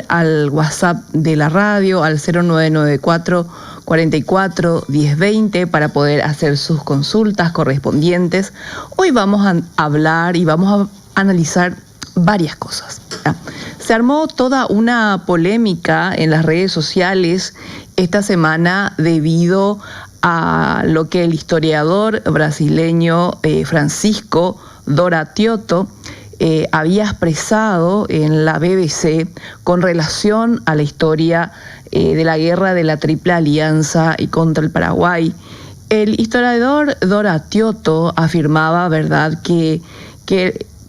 Al WhatsApp de la radio, al 0994 44 1020 para poder hacer sus consultas correspondientes. Hoy vamos a hablar y vamos a analizar varias cosas. Se armó toda una polémica en las redes sociales esta semana debido a lo que el historiador brasileño Francisco Doratioto había expresado en la BBC con relación a la historia de la guerra de la Triple Alianza y contra el Paraguay. El historiador Doratioto afirmaba, ¿verdad?, que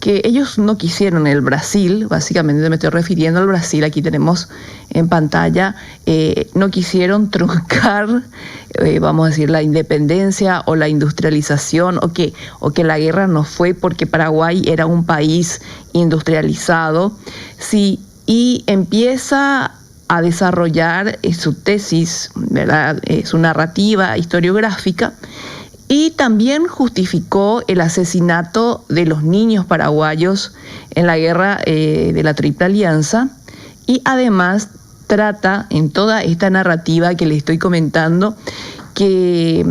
ellos no quisieron el Brasil, básicamente me estoy refiriendo al Brasil, aquí tenemos en pantalla, no quisieron truncar, vamos a decir, la independencia o la industrialización, o que la guerra no fue porque Paraguay era un país industrializado, sí, y empieza a desarrollar su tesis, ¿verdad?, su narrativa historiográfica. Y también justificó el asesinato de los niños paraguayos en la guerra de la Triple Alianza. Y además trata en toda esta narrativa que le estoy comentando que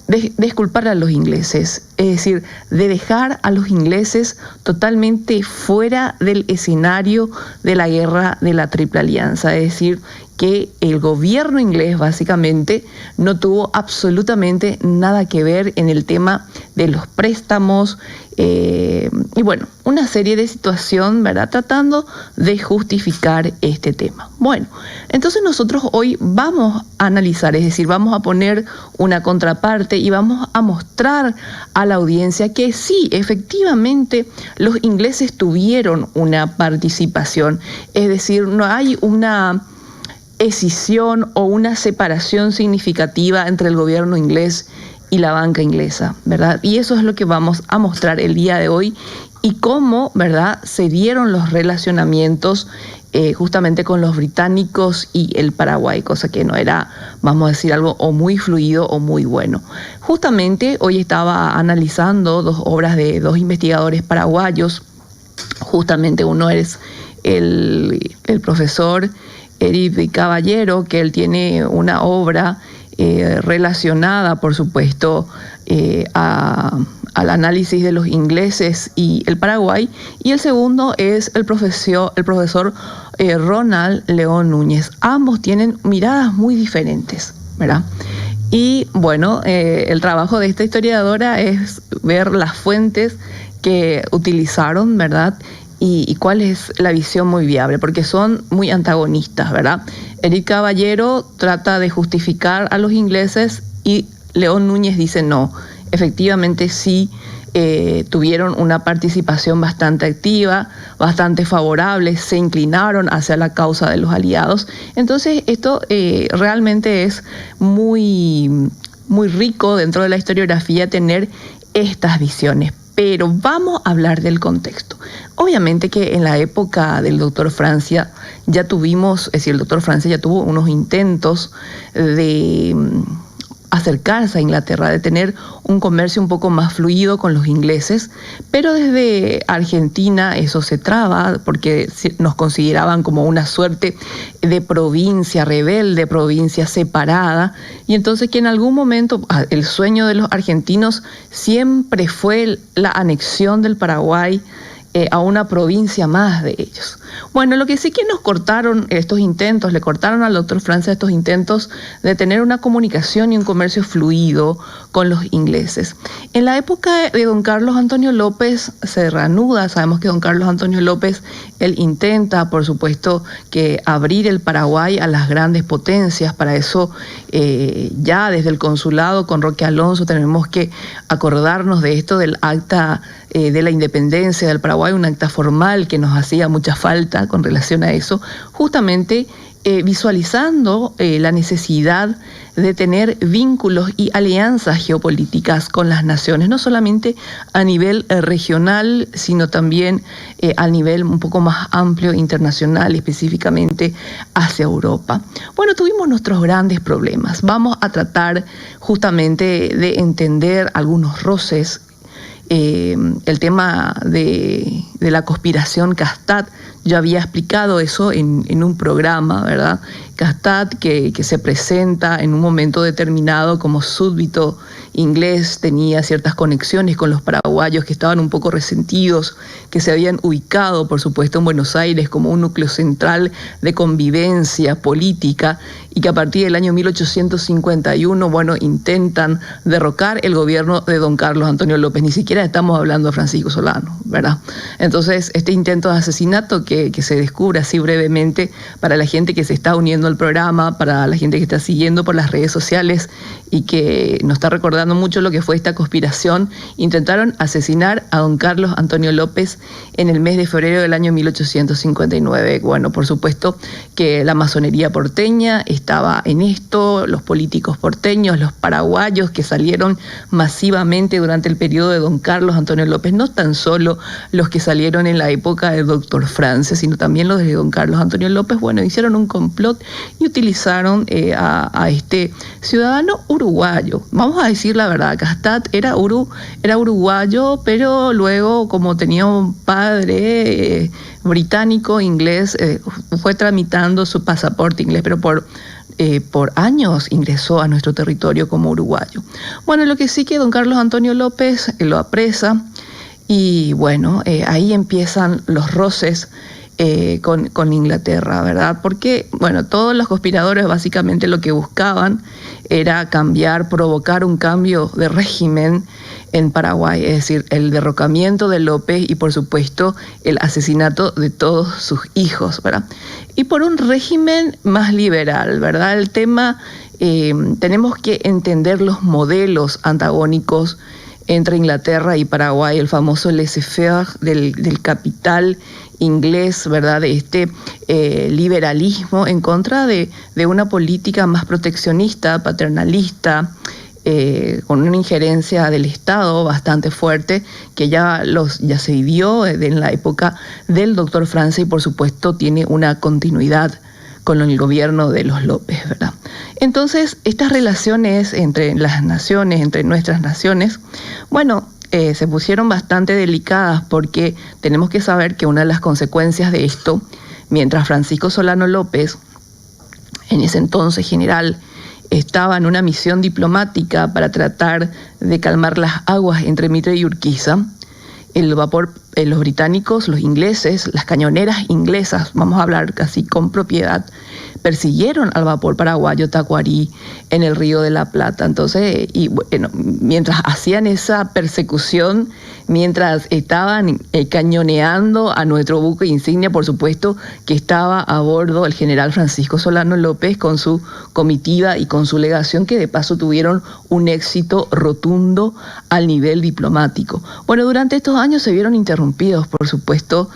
de exculpar a los ingleses, es decir, de dejar a los ingleses totalmente fuera del escenario de la guerra de la Triple Alianza, es decir, que el gobierno inglés básicamente no tuvo absolutamente nada que ver en el tema de los préstamos y bueno, una serie de situaciones, ¿verdad?, tratando de justificar este tema. Bueno, entonces nosotros hoy vamos a analizar, es decir, vamos a poner una contraparte y vamos a mostrar a la audiencia que sí, efectivamente, los ingleses tuvieron una participación, es decir, no hay una escisión o una separación significativa entre el gobierno inglés y la banca inglesa, ¿verdad? Y eso es lo que vamos a mostrar el día de hoy y cómo, ¿verdad?, se dieron los relacionamientos justamente con los británicos y el Paraguay, cosa que no era, vamos a decir, algo o muy fluido o muy bueno. Justamente hoy estaba analizando dos obras de dos investigadores paraguayos, justamente uno es el profesor Eric Caballero, que él tiene una obra relacionada, por supuesto, al análisis de los ingleses y el Paraguay, y el segundo es el profesor Ronald León Núñez. Ambos tienen miradas muy diferentes, ¿verdad? Y bueno, el trabajo de esta historiadora es ver las fuentes que utilizaron, ¿verdad?, y cuál es la visión muy viable, porque son muy antagonistas, ¿verdad? Eric Caballero trata de justificar a los ingleses y León Núñez dice no, efectivamente sí tuvieron una participación bastante activa, bastante favorable, se inclinaron hacia la causa de los aliados. Entonces esto realmente es muy, muy rico dentro de la historiografía tener estas visiones. Pero vamos a hablar del contexto. Obviamente que en la época del doctor Francia ya tuvimos, es decir, el doctor Francia ya tuvo unos intentos de acercarse a Inglaterra, de tener un comercio un poco más fluido con los ingleses, pero desde Argentina eso se traba porque nos consideraban como una suerte de provincia rebelde, provincia separada, y entonces que en algún momento el sueño de los argentinos siempre fue la anexión del Paraguay a una provincia más de ellos. Bueno, lo que sí que nos cortaron estos intentos, le cortaron al doctor Francia estos intentos de tener una comunicación y un comercio fluido con los ingleses. En la época de don Carlos Antonio López se reanuda, sabemos que don Carlos Antonio López, él intenta, por supuesto, que abrir el Paraguay a las grandes potencias. Para eso, ya desde el consulado con Roque Alonso tenemos que acordarnos de esto del acta de la independencia del Paraguay, un acta formal que nos hacía mucha falta con relación a eso, justamente visualizando la necesidad de tener vínculos y alianzas geopolíticas con las naciones, no solamente a nivel regional, sino también a nivel un poco más amplio internacional, específicamente hacia Europa. Bueno, tuvimos nuestros grandes problemas. Vamos a tratar justamente de entender algunos roces. El tema de de la conspiración Castad. Yo había explicado eso en un programa, ¿verdad? Castad, que se presenta en un momento determinado como súbdito inglés, tenía ciertas conexiones con los paraguayos que estaban un poco resentidos, que se habían ubicado, por supuesto, en Buenos Aires como un núcleo central de convivencia política, y que a partir del año 1851, bueno, intentan derrocar el gobierno de don Carlos Antonio López. Ni siquiera estamos hablando de Francisco Solano, ¿verdad? Entonces, este intento de asesinato que se descubre así brevemente para la gente que se está uniendo al programa, para la gente que está siguiendo por las redes sociales y que nos está recordando mucho lo que fue esta conspiración, intentaron asesinar a don Carlos Antonio López en el mes de febrero del año 1859. Bueno, por supuesto que la masonería porteña estaba en esto, los políticos porteños, los paraguayos que salieron masivamente durante el periodo de don Carlos Antonio López, no tan solo los que salieron en la época del doctor Frances, sino también los de don Carlos Antonio López, bueno, hicieron un complot y utilizaron a este ciudadano uruguayo. Vamos a decir la verdad, Castad era uruguayo, pero luego, como tenía un padre británico, inglés, fue tramitando su pasaporte inglés, pero por años ingresó a nuestro territorio como uruguayo. Bueno, lo que sí que don Carlos Antonio López lo apresa y bueno, ahí empiezan los roces con Inglaterra, ¿verdad? Porque, bueno, todos los conspiradores básicamente lo que buscaban era provocar un cambio de régimen en Paraguay, es decir, el derrocamiento de López y, por supuesto, el asesinato de todos sus hijos, ¿verdad? Y por un régimen más liberal, ¿verdad? El tema, tenemos que entender los modelos antagónicos entre Inglaterra y Paraguay, el famoso laissez-faire del capital inglés, ¿verdad? De este liberalismo en contra de una política más proteccionista, paternalista, con una injerencia del Estado bastante fuerte, que ya se vivió en la época del doctor Frances y por supuesto tiene una continuidad con el gobierno de los López, ¿verdad? Entonces, estas relaciones entre las naciones, entre nuestras naciones, bueno, se pusieron bastante delicadas porque tenemos que saber que una de las consecuencias de esto, mientras Francisco Solano López, en ese entonces general, estaba en una misión diplomática para tratar de calmar las aguas entre Mitre y Urquiza, el vapor, los británicos, los ingleses, las cañoneras inglesas, vamos a hablar casi con propiedad, persiguieron al vapor paraguayo Tacuarí en el Río de la Plata. Entonces, y bueno, mientras hacían esa persecución, mientras estaban cañoneando a nuestro buque insignia, por supuesto que estaba a bordo el general Francisco Solano López con su comitiva y con su legación, que de paso tuvieron un éxito rotundo al nivel diplomático. Bueno, durante estos años se vieron interrumpidos, por supuesto,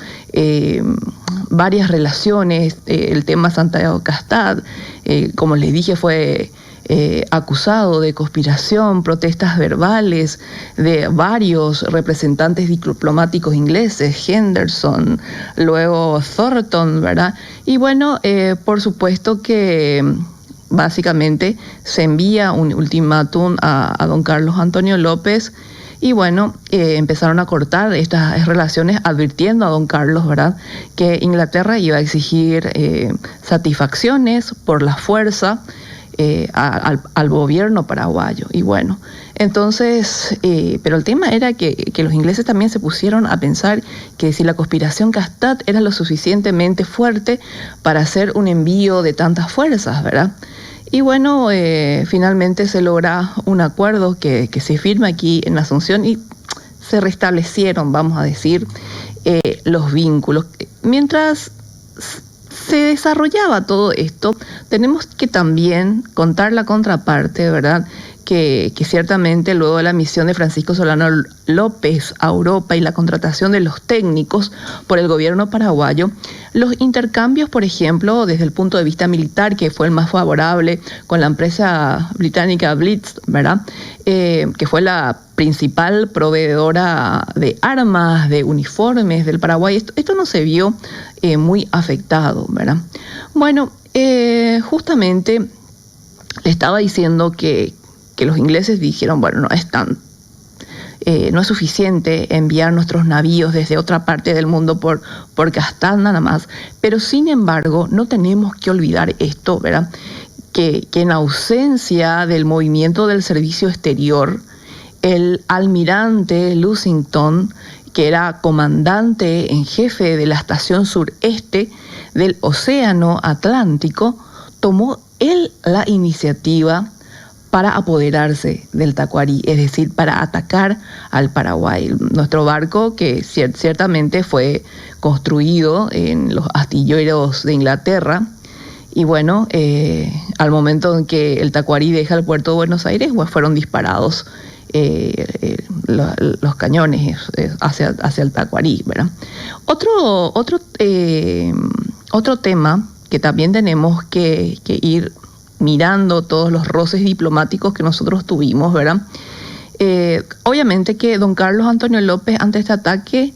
varias relaciones. El tema Santiago Castad, como les dije, fue acusado de conspiración, protestas verbales de varios representantes diplomáticos ingleses, Henderson, luego Thornton, ¿verdad? Y bueno, por supuesto que básicamente se envía un ultimátum a don Carlos Antonio López. Y bueno, empezaron a cortar estas relaciones advirtiendo a don Carlos, ¿verdad?, que Inglaterra iba a exigir satisfacciones por la fuerza al gobierno paraguayo. Y bueno, entonces, pero el tema era que los ingleses también se pusieron a pensar que si la conspiración Castad era lo suficientemente fuerte para hacer un envío de tantas fuerzas, ¿verdad? Y bueno, finalmente se logra un acuerdo que se firma aquí en Asunción y se restablecieron, vamos a decir, los vínculos. Mientras se desarrollaba todo esto, tenemos que también contar la contraparte, ¿verdad?, que ciertamente luego de la misión de Francisco Solano López a Europa y la contratación de los técnicos por el gobierno paraguayo, los intercambios, por ejemplo, desde el punto de vista militar, que fue el más favorable con la empresa británica Blitz, ¿verdad?, que fue la principal proveedora de armas, de uniformes del Paraguay, esto no se vio muy afectado, ¿verdad? Bueno, justamente le estaba diciendo que los ingleses dijeron, bueno, no es tan no es suficiente enviar nuestros navíos desde otra parte del mundo por Kastad nada más, pero sin embargo no tenemos que olvidar esto, ¿verdad? Que en ausencia del movimiento del servicio exterior, el almirante Lussington, que era comandante en jefe de la estación sureste del Océano Atlántico, tomó él la iniciativa para apoderarse del Tacuarí, es decir, para atacar al Paraguay. Nuestro barco, que ciertamente fue construido en los astilleros de Inglaterra, y bueno, al momento en que el Tacuarí deja el puerto de Buenos Aires, pues fueron disparados los cañones hacia el Tacuarí, ¿verdad? Otro tema que también tenemos que ir mirando todos los roces diplomáticos que nosotros tuvimos, ¿verdad? Obviamente que don Carlos Antonio López, ante este ataque,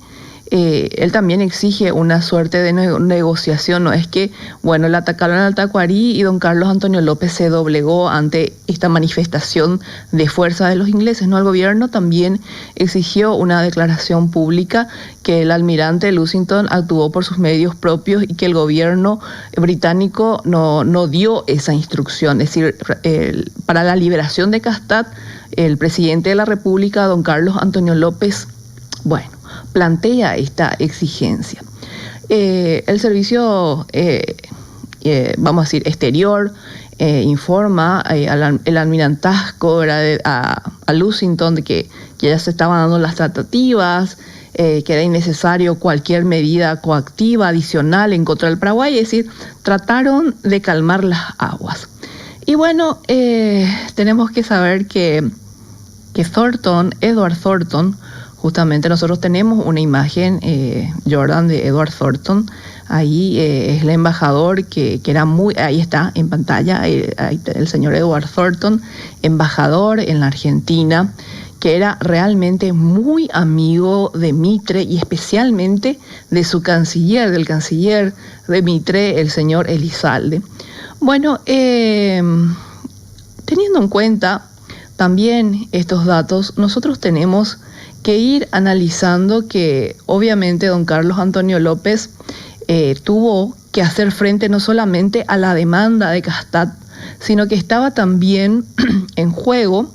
él también exige una suerte de negociación. No es que, bueno, le atacaron al Tacuarí y don Carlos Antonio López se doblegó ante esta manifestación de fuerza de los ingleses. No, el gobierno también exigió una declaración pública que el almirante Lussington actuó por sus medios propios y que el gobierno británico no dio esa instrucción. Es decir, para la liberación de Kastad, el presidente de la República, don Carlos Antonio López, bueno, plantea esta exigencia. El servicio, vamos a decir, exterior, informa el almirantazgo a Lussington de que ya se estaban dando las tratativas, que era innecesario cualquier medida coactiva adicional en contra del Paraguay, es decir, trataron de calmar las aguas. Y bueno, tenemos que saber que Edward Thornton, justamente nosotros tenemos una imagen, Jordan, de Edward Thornton. Ahí es el embajador que era ahí está en pantalla, ahí el señor Edward Thornton, embajador en la Argentina, que era realmente muy amigo de Mitre y especialmente de su canciller, del canciller de Mitre, el señor Elizalde. Bueno, teniendo en cuenta también estos datos, nosotros tenemos que ir analizando que obviamente don Carlos Antonio López tuvo que hacer frente no solamente a la demanda de Kastad, sino que estaba también en juego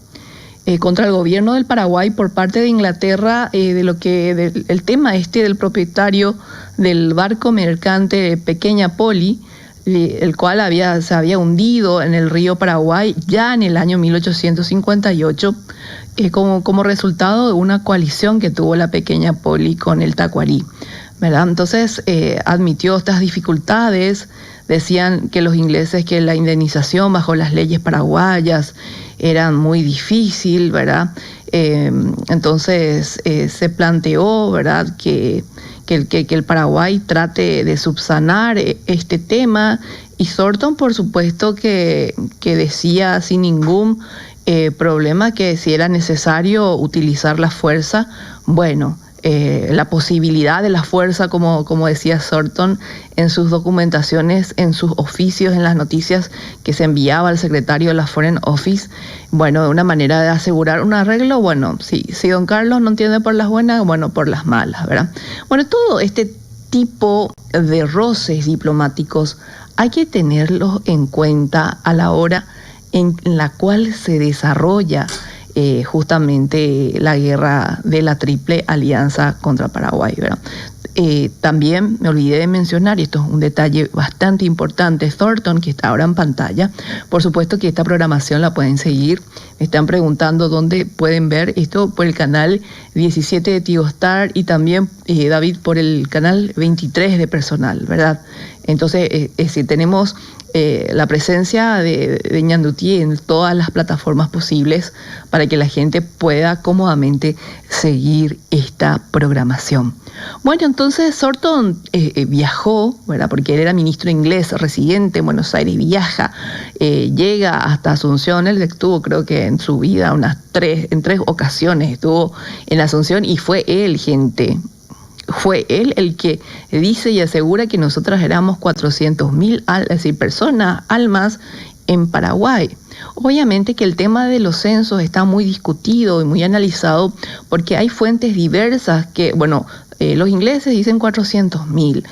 contra el gobierno del Paraguay por parte de Inglaterra, el tema del propietario del barco mercante Pequeña Poli, el cual se había hundido en el río Paraguay ya en el año 1858, como resultado de una coalición que tuvo la Pequeña Poli con el Tacuarí, ¿verdad? Entonces admitió estas dificultades, decían que los ingleses que la indemnización bajo las leyes paraguayas era muy difícil, ¿verdad? Entonces se planteó, ¿verdad?, que el Paraguay trate de subsanar este tema, y Thornton, por supuesto, que decía sin ningún problema que si era necesario utilizar la fuerza, bueno, la posibilidad de la fuerza, como decía Thornton en sus documentaciones, en sus oficios, en las noticias que se enviaba al secretario de la Foreign Office, bueno, una manera de asegurar un arreglo. Bueno, si don Carlos no entiende por las buenas, bueno, por las malas, ¿verdad? Bueno, todo este tipo de roces diplomáticos hay que tenerlos en cuenta a la hora en la cual se desarrolla justamente la guerra de la Triple Alianza contra Paraguay, ¿verdad? También me olvidé de mencionar, y esto es un detalle bastante importante, Thornton, que está ahora en pantalla. Por supuesto que esta programación la pueden seguir. Me están preguntando dónde pueden ver esto, por el canal 17 de Tigo Star, y también, David, por el canal 23 de Personal, ¿verdad? Entonces, es decir, tenemos la presencia de Ñandutí en todas las plataformas posibles para que la gente pueda cómodamente seguir esta programación. Bueno, entonces Thornton viajó, ¿verdad?, porque él era ministro inglés residente en Buenos Aires, viaja, llega hasta Asunción. Él estuvo, creo que en su vida en tres ocasiones estuvo en Asunción, y fue él el que dice y asegura que nosotros éramos 400.000, es decir, personas, almas, en Paraguay. Obviamente que el tema de los censos está muy discutido y muy analizado porque hay fuentes diversas que, los ingleses dicen 400.000.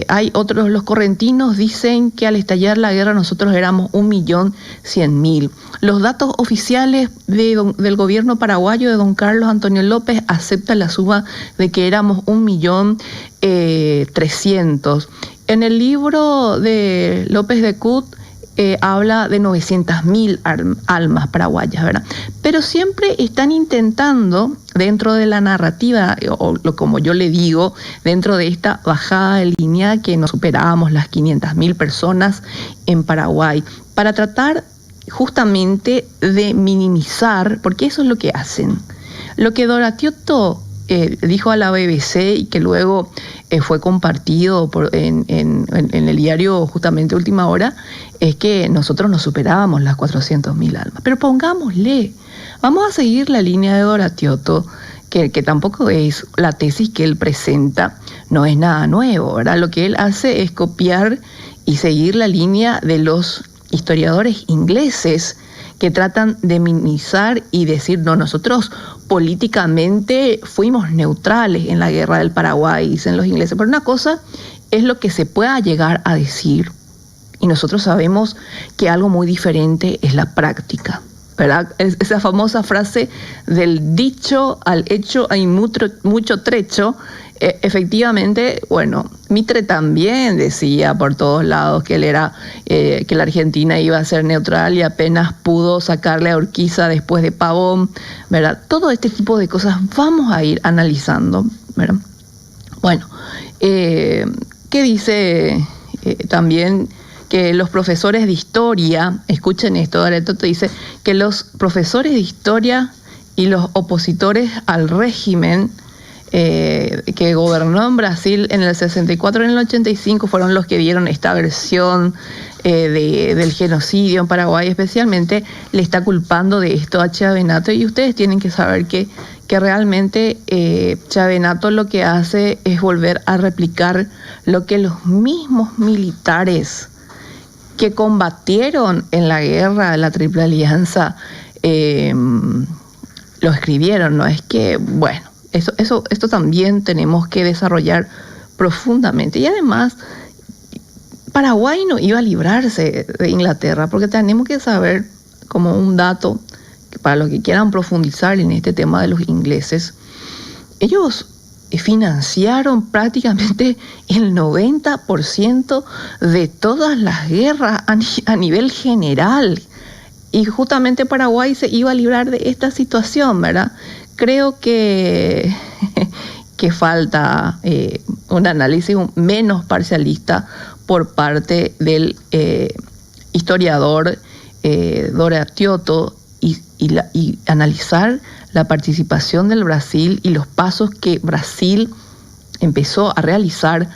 Hay otros, los correntinos dicen que al estallar la guerra nosotros éramos 1.100.000. Los datos oficiales del gobierno paraguayo de don Carlos Antonio López aceptan la suma de que éramos 1.300.000. En el libro de López de Cut habla de 900.000 almas paraguayas, ¿verdad? Pero siempre están intentando, dentro de la narrativa, como yo le digo, dentro de esta bajada de línea que nos superábamos las 500.000 personas en Paraguay, para tratar justamente de minimizar, porque eso es lo que hacen. Lo que Doratiotto dijo a la BBC y que luego fue compartido en el diario justamente Última Hora, es que nosotros nos superábamos las 400.000 almas. Pero pongámosle, vamos a seguir la línea de Doratiotto, que tampoco es la tesis que él presenta, no es nada nuevo, ¿verdad? Lo que él hace es copiar y seguir la línea de los historiadores ingleses que tratan de minimizar y decir, no, nosotros políticamente fuimos neutrales en la guerra del Paraguay, dicen los ingleses. Pero una cosa es lo que se pueda llegar a decir, y nosotros sabemos que algo muy diferente es la práctica, ¿verdad? Esa famosa frase del dicho al hecho hay mucho trecho. Efectivamente, Mitre también decía por todos lados que él era que la Argentina iba a ser neutral y apenas pudo sacarle a Urquiza después de Pavón, ¿verdad? Todo este tipo de cosas vamos a ir analizando, ¿verdad? ¿Qué dice también? Que los profesores de historia, escuchen esto, Doratiotto dice que los profesores de historia y los opositores al régimen que gobernó en Brasil en el 64 y en el 85 fueron los que dieron esta versión del genocidio en Paraguay. Especialmente le está culpando de esto a Chiavenato, y ustedes tienen que saber que realmente Chiavenato lo que hace es volver a replicar lo que los mismos militares que combatieron en la guerra de la Triple Alianza lo escribieron, ¿no? Es que, esto también tenemos que desarrollar profundamente. Y además, Paraguay no iba a librarse de Inglaterra, porque tenemos que saber, como un dato, que para los que quieran profundizar en este tema de los ingleses, ellos financiaron prácticamente el 90% de todas las guerras a nivel general. Y justamente Paraguay se iba a librar de esta situación, ¿verdad? Creo que falta un análisis menos parcialista por parte del historiador Doratiotto y analizar la participación del Brasil y los pasos que Brasil empezó a realizar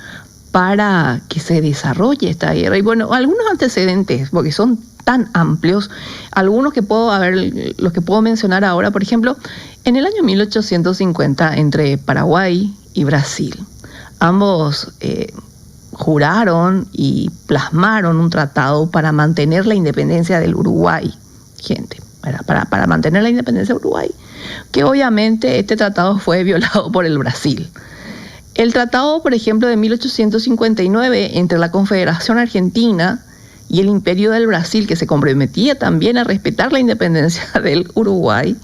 para que se desarrolle esta guerra. Y algunos antecedentes, porque son tan amplios, algunos los que puedo mencionar ahora. Por ejemplo, en el año 1850, entre Paraguay y Brasil, ambos juraron y plasmaron un tratado para mantener la independencia del Uruguay, para mantener la independencia de Uruguay, que obviamente este tratado fue violado por el Brasil. El tratado, por ejemplo, de 1859 entre la Confederación Argentina y el Imperio del Brasil, que se comprometía también a respetar la independencia del Uruguay,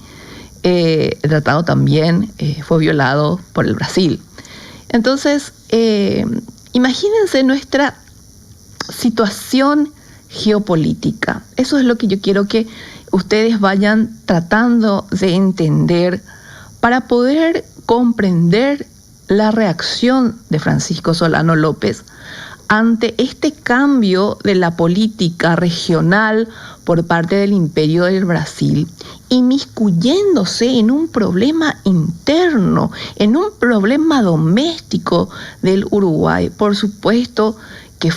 el tratado también fue violado por el Brasil. Entonces, imagínense nuestra situación geopolítica. Eso es lo que yo quiero que ustedes vayan tratando de entender para poder comprender la reacción de Francisco Solano López ante este cambio de la política regional por parte del Imperio del Brasil, inmiscuyéndose en un problema interno, en un problema doméstico del Uruguay. Por supuesto que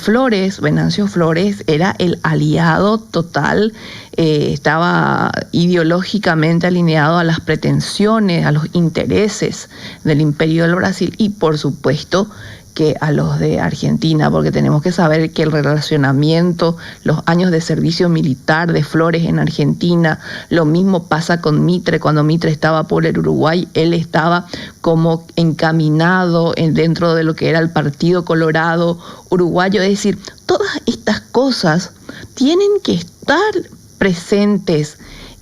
Venancio Flores era el aliado total, estaba ideológicamente alineado a las pretensiones, a los intereses del Imperio del Brasil, y por supuesto que a los de Argentina, porque tenemos que saber que el relacionamiento, los años de servicio militar de Flores en Argentina, lo mismo pasa con Mitre. Cuando Mitre estaba por el Uruguay, él estaba como encaminado dentro de lo que era el Partido Colorado uruguayo. Es decir, todas estas cosas tienen que estar presentes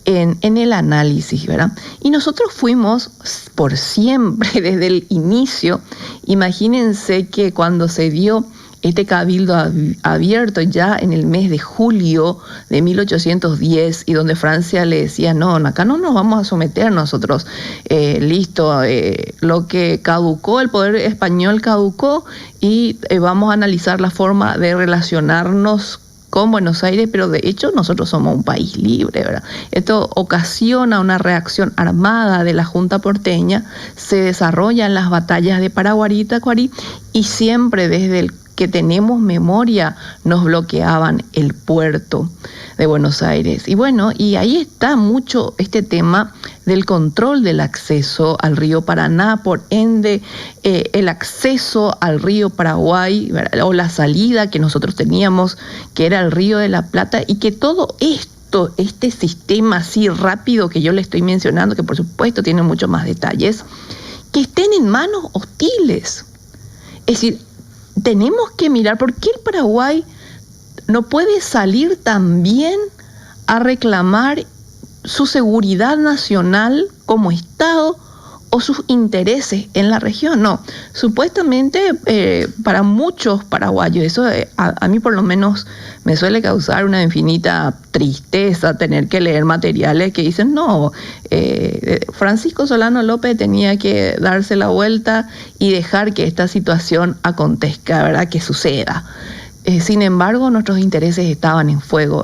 en el análisis, ¿verdad? Y nosotros fuimos por siempre, desde el inicio. Imagínense que cuando se dio este cabildo abierto ya en el mes de julio de 1810, y donde Francia le decía, no, acá no nos vamos a someter nosotros, listo, lo que caducó, el poder español caducó, y vamos a analizar la forma de relacionarnos con Buenos Aires, pero de hecho nosotros somos un país libre, ¿verdad? Esto ocasiona una reacción armada de la Junta porteña, se desarrollan las batallas de Paraguarí y Tacuarí, y siempre desde el que tenemos memoria nos bloqueaban el puerto de Buenos Aires. Y bueno, y ahí está mucho este tema del control del acceso al río Paraná, por ende el acceso al río Paraguay, ¿verdad? O la salida que nosotros teníamos, que era el río de la Plata, y que todo esto, este sistema así rápido que yo le estoy mencionando, que por supuesto tiene muchos más detalles, que estén en manos hostiles. Es decir, tenemos que mirar por qué el Paraguay no puede salir también a reclamar su seguridad nacional como Estado o sus intereses en la región. No, supuestamente para muchos paraguayos, eso a mí por lo menos me suele causar una infinita tristeza tener que leer materiales que dicen, no, Francisco Solano López tenía que darse la vuelta y dejar que esta situación acontezca, ¿verdad? Que suceda. Sin embargo, nuestros intereses estaban en juego.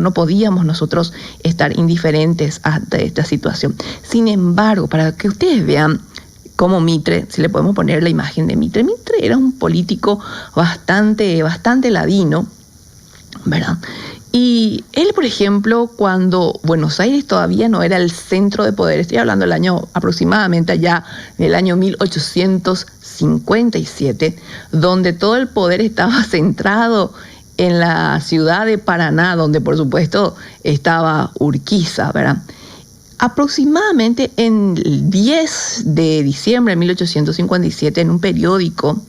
No podíamos nosotros estar indiferentes ante esta situación. Sin embargo, para que ustedes vean cómo Mitre, si le podemos poner la imagen de Mitre, Mitre era un político bastante ladino, ¿verdad? Y él, por ejemplo, cuando Buenos Aires todavía no era el centro de poder, estoy hablando del año aproximadamente allá del año 1857, donde todo el poder estaba centrado en la ciudad de Paraná, donde por supuesto estaba Urquiza, ¿verdad? Aproximadamente en el 10 de diciembre de 1857, en un periódico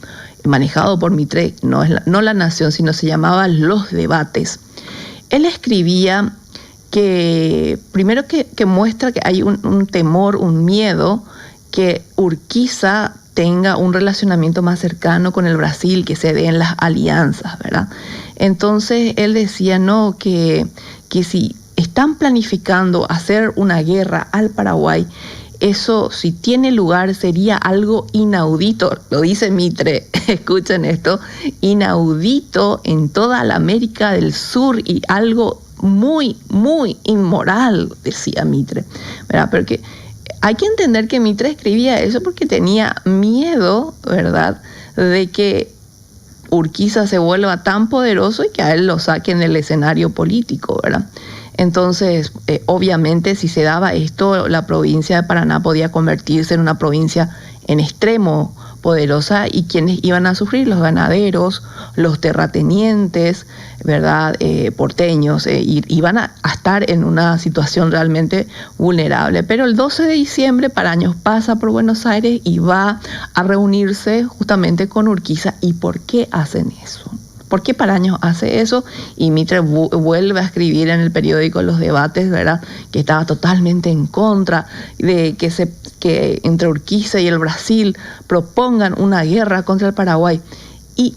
manejado por Mitre, no La Nación, sino se llamaba Los Debates, él escribía que, primero que muestra que hay un temor, un miedo, que Urquiza tenga un relacionamiento más cercano con el Brasil, que se den las alianzas, ¿verdad? Entonces él decía, no, que si están planificando hacer una guerra al Paraguay, eso, si tiene lugar, sería algo inaudito, lo dice Mitre, escuchen esto, inaudito en toda la América del Sur y algo muy, muy inmoral, decía Mitre, ¿verdad? Porque hay que entender que Mitre escribía eso porque tenía miedo, ¿verdad?, de que Urquiza se vuelva tan poderoso y que a él lo saquen del escenario político, ¿verdad? Entonces, obviamente, si se daba esto, la provincia de Paraná podía convertirse en una provincia en extremo poderosa, y quienes iban a sufrir, los ganaderos, los terratenientes, ¿verdad? Porteños, iban a estar en una situación realmente vulnerable. Pero el 12 de diciembre, Paraños pasa por Buenos Aires y va a reunirse justamente con Urquiza. ¿Y por qué hacen eso? ¿Por qué Paraños hace eso? Y Mitre vuelve a escribir en el periódico Los Debates, ¿verdad?, que estaba totalmente en contra de que entre Urquiza y el Brasil propongan una guerra contra el Paraguay. Y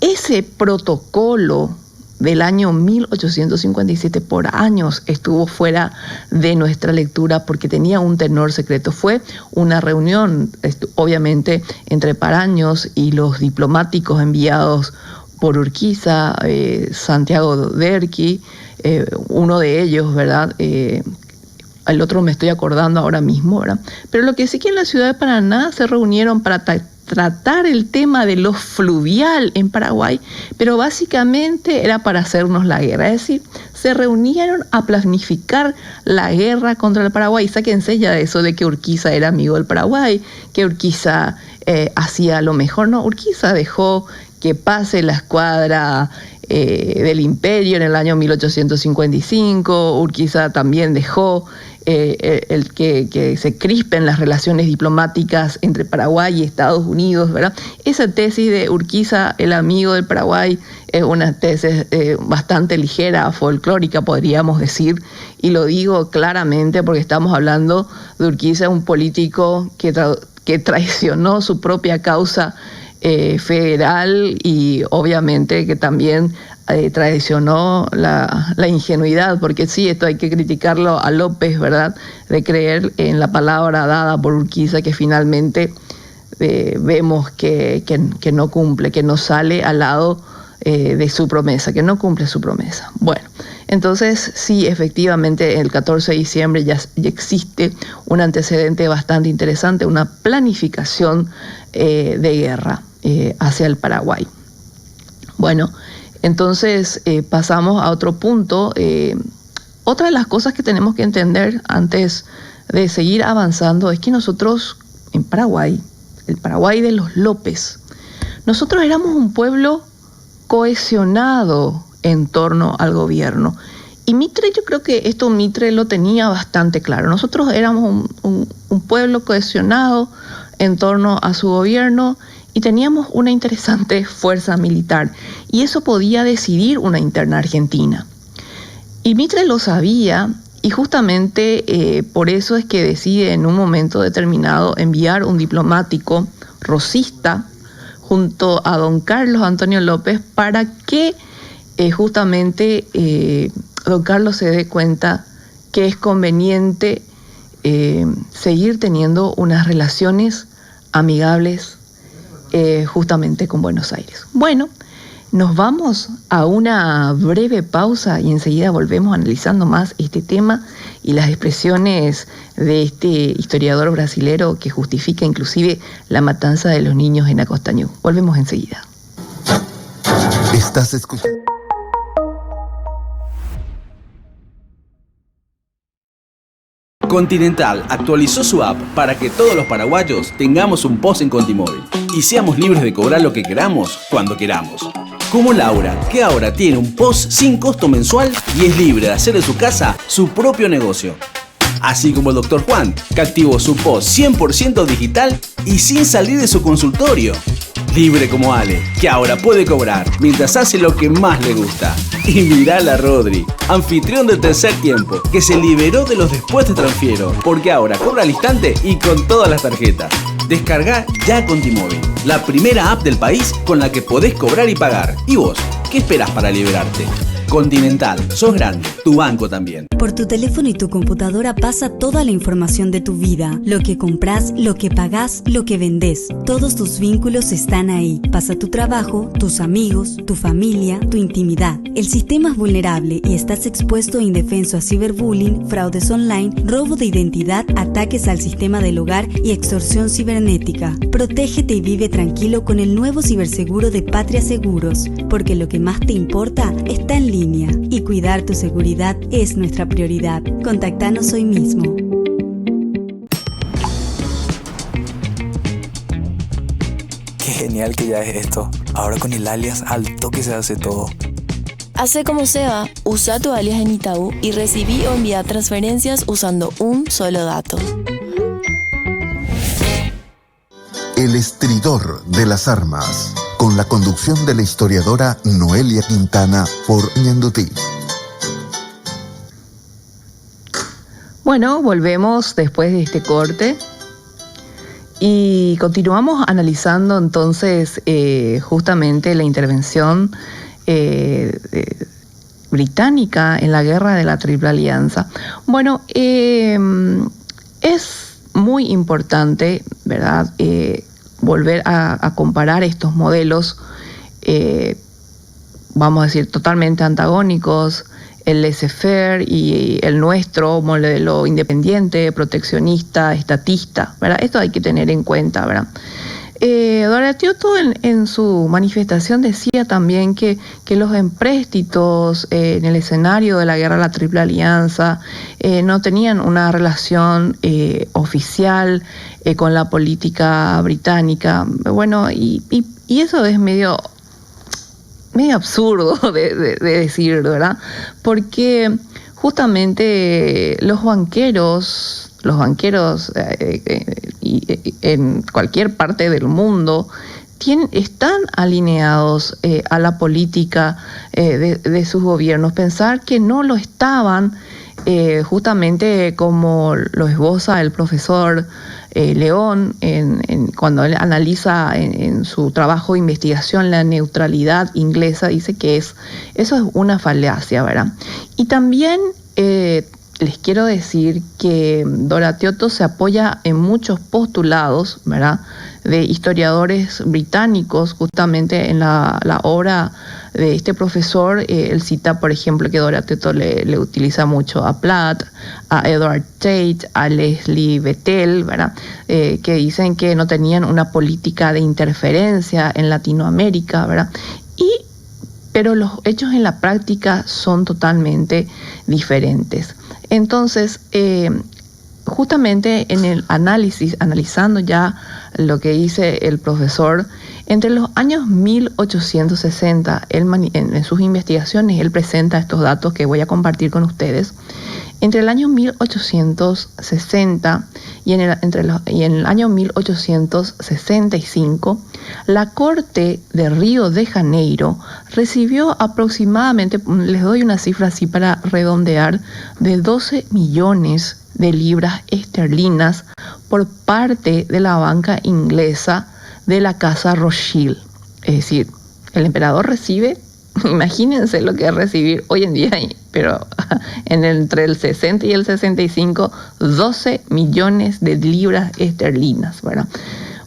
ese protocolo del año 1857 por años estuvo fuera de nuestra lectura porque tenía un tenor secreto. Fue una reunión, obviamente, entre Paraños y los diplomáticos enviados por Urquiza, Santiago Derqui, uno de ellos, ¿verdad? El otro me estoy acordando ahora mismo, ¿verdad? Pero lo que sí que en la ciudad de Paraná se reunieron para tratar el tema de lo fluvial en Paraguay, pero básicamente era para hacernos la guerra. Es decir, se reunieron a planificar la guerra contra el Paraguay. Sáquense ya de eso de que Urquiza era amigo del Paraguay, que Urquiza hacía lo mejor. No, Urquiza dejó que pase la escuadra del Imperio en el año 1855. Urquiza también dejó el que se crispen las relaciones diplomáticas entre Paraguay y Estados Unidos, ¿verdad? Esa tesis de Urquiza, el amigo del Paraguay, es una tesis bastante ligera, folclórica, podríamos decir, y lo digo claramente porque estamos hablando de Urquiza, un político que traicionó su propia causa federal y obviamente que también traicionó la ingenuidad, porque sí, esto hay que criticarlo a López, ¿verdad?, de creer en la palabra dada por Urquiza, que finalmente vemos que no cumple, que no sale al lado de su promesa, que no cumple su promesa. Bueno, entonces sí, efectivamente el 14 de diciembre ya existe un antecedente bastante interesante, una planificación de guerra hacia el Paraguay. Bueno, entonces pasamos a otro punto. Otra de las cosas que tenemos que entender antes de seguir avanzando es que nosotros en Paraguay, el Paraguay de los López, nosotros éramos un pueblo cohesionado en torno al gobierno. Y Mitre, yo creo que esto Mitre lo tenía bastante claro. Nosotros éramos un pueblo cohesionado en torno a su gobierno y teníamos una interesante fuerza militar. Y eso podía decidir una interna argentina. Y Mitre lo sabía y justamente por eso es que decide en un momento determinado enviar un diplomático rosista junto a don Carlos Antonio López para que justamente don Carlos se dé cuenta que es conveniente seguir teniendo unas relaciones amigables justamente con Buenos Aires. Bueno, nos vamos a una breve pausa y enseguida volvemos analizando más este tema y las expresiones de este historiador brasilero que justifica inclusive la matanza de los niños en Acostañú. Volvemos enseguida. Estás escuchando. Continental actualizó su app para que todos los paraguayos tengamos un POS en Contimóvil y seamos libres de cobrar lo que queramos cuando queramos. Como Laura, que ahora tiene un POS sin costo mensual y es libre de hacer de su casa su propio negocio. Así como el Dr. Juan, que activó su POS 100% digital y sin salir de su consultorio. Libre como Ale, que ahora puede cobrar mientras hace lo que más le gusta. Y mirala a Rodri, anfitrión del tercer tiempo, que se liberó de los después de transfiero, porque ahora cobra al instante y con todas las tarjetas. Descarga ya Contimóvil, la primera app del país con la que podés cobrar y pagar. ¿Y vos? ¿Qué esperás para liberarte? Continental, sos grande, tu banco también. Por tu teléfono y tu computadora pasa toda la información de tu vida. Lo que compras, lo que pagás, lo que vendés. Todos tus vínculos están ahí. Pasa tu trabajo, tus amigos, tu familia, tu intimidad. El sistema es vulnerable y estás expuesto e indefenso a ciberbullying, fraudes online, robo de identidad, ataques al sistema del hogar y extorsión cibernética. Protégete y vive tranquilo con el nuevo ciberseguro de Patria Seguros, porque lo que más te importa está en línea. Y cuidar tu seguridad es nuestra prioridad. Contactanos hoy mismo. Qué genial que ya es esto. Ahora con el alias al toque se hace todo. Hace como Seba, usa tu alias en Itaú y recibí o envía transferencias usando un solo dato. El estridor de las armas, con la conducción de la historiadora Noelia Quintana por Ñandutí. Bueno, volvemos después de este corte y continuamos analizando entonces justamente la intervención británica en la guerra de la Triple Alianza. Bueno, es muy importante, ¿verdad?, volver a comparar estos modelos, vamos a decir, totalmente antagónicos, el laissez-faire y el nuestro, modelo independiente, proteccionista, estatista, ¿verdad? Esto hay que tener en cuenta, ¿verdad? Doratioto en su manifestación decía también que los empréstitos en el escenario de la guerra de la Triple Alianza no tenían una relación oficial con la política británica. Bueno, y eso es medio absurdo de decir, ¿verdad? Porque justamente los banqueros en cualquier parte del mundo están alineados a la política de sus gobiernos. Pensar que no lo estaban, justamente como lo esboza el profesor León cuando él analiza en su trabajo de investigación la neutralidad inglesa, dice que eso es una falacia, ¿verdad? Y también les quiero decir que Doratioto se apoya en muchos postulados, ¿verdad?, de historiadores británicos, justamente en la obra de este profesor. Él cita, por ejemplo, que Doratioto le utiliza mucho a Platt, a Edward Tate, a Leslie Bethel, ¿verdad?, que dicen que no tenían una política de interferencia en Latinoamérica, ¿verdad? Pero los hechos en la práctica son totalmente diferentes. Entonces, justamente en el analizando ya lo que dice el profesor, entre los años 1860, en sus investigaciones, él presenta estos datos que voy a compartir con ustedes. Entre el año 1860 y en el año 1865, la Corte de Río de Janeiro recibió aproximadamente, les doy una cifra así para redondear, de 12 millones de libras esterlinas por parte de la banca inglesa de la Casa Rothschild. Es decir, el emperador recibe, imagínense lo que es recibir hoy en día, pero entre el 60 y el 65, 12 millones de libras esterlinas, ¿verdad?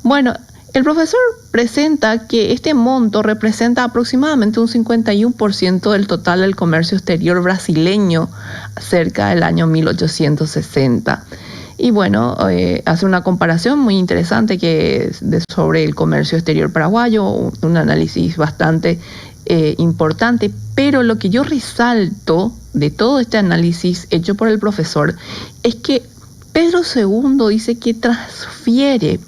Bueno, el profesor presenta que este monto representa aproximadamente un 51% del total del comercio exterior brasileño cerca del año 1860. Y bueno, hace una comparación muy interesante sobre el comercio exterior paraguayo, un análisis bastante importante, pero lo que yo resalto de todo este análisis hecho por el profesor es que Pedro II dice que transfiere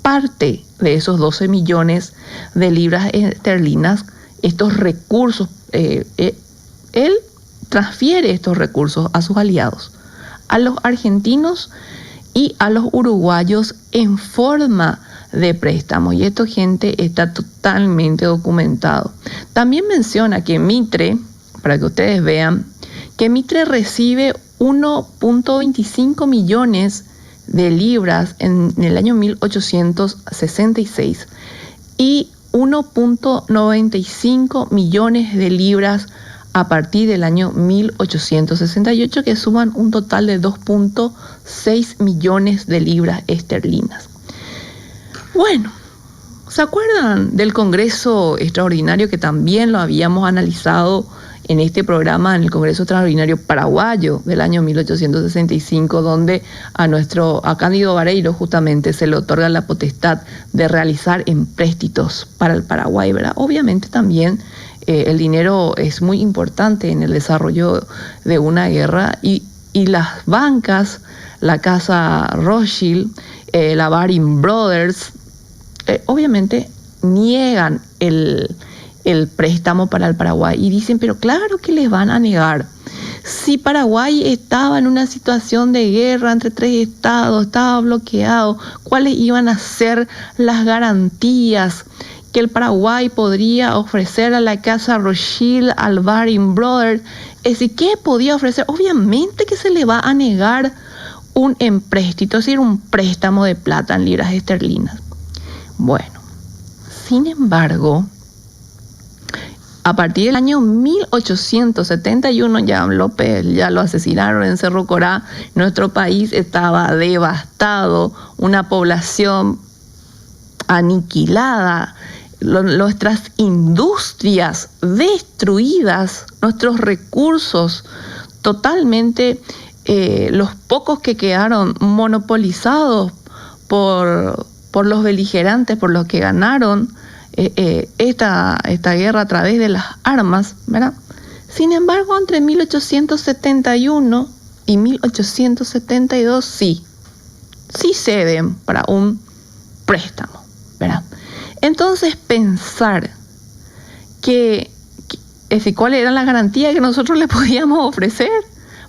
parte de esos 12 millones de libras esterlinas, estos recursos, él transfiere estos recursos a sus aliados, a los argentinos y a los uruguayos en forma de préstamo, y esto, gente, está totalmente documentado. También menciona que Mitre, para que ustedes vean, que Mitre recibe 1.25 millones de libras en el año 1866 y 1.95 millones de libras a partir del año 1868, que suman un total de 2.6 millones de libras esterlinas. Bueno, ¿se acuerdan del Congreso Extraordinario que también lo habíamos analizado en este programa, en el Congreso Extraordinario Paraguayo del año 1865, donde a Cándido Vareiro justamente se le otorga la potestad de realizar empréstitos para el Paraguay, ¿verdad? Obviamente también el dinero es muy importante en el desarrollo de una guerra, y las bancas, la Casa Rothschild, la Baring Brothers, obviamente niegan el préstamo para el Paraguay y dicen, pero claro que les van a negar. Si Paraguay estaba en una situación de guerra entre tres estados, estaba bloqueado, ¿cuáles iban a ser las garantías que el Paraguay podría ofrecer a la Casa Rothschild, al Baring Brothers? Es decir, ¿qué podía ofrecer? Obviamente que se le va a negar un empréstito, es decir, un préstamo de plata en libras esterlinas. Bueno, sin embargo, a partir del año 1871, ya López ya lo asesinaron en Cerro Corá, nuestro país estaba devastado, una población aniquilada, nuestras industrias destruidas, nuestros recursos totalmente, los pocos que quedaron monopolizados por por los beligerantes, por los que ganaron esta guerra a través de las armas, ¿verdad? Sin embargo, entre 1871 y 1872 sí ceden para un préstamo, ¿verdad? Entonces pensar ¿cuál era la garantía que nosotros le podíamos ofrecer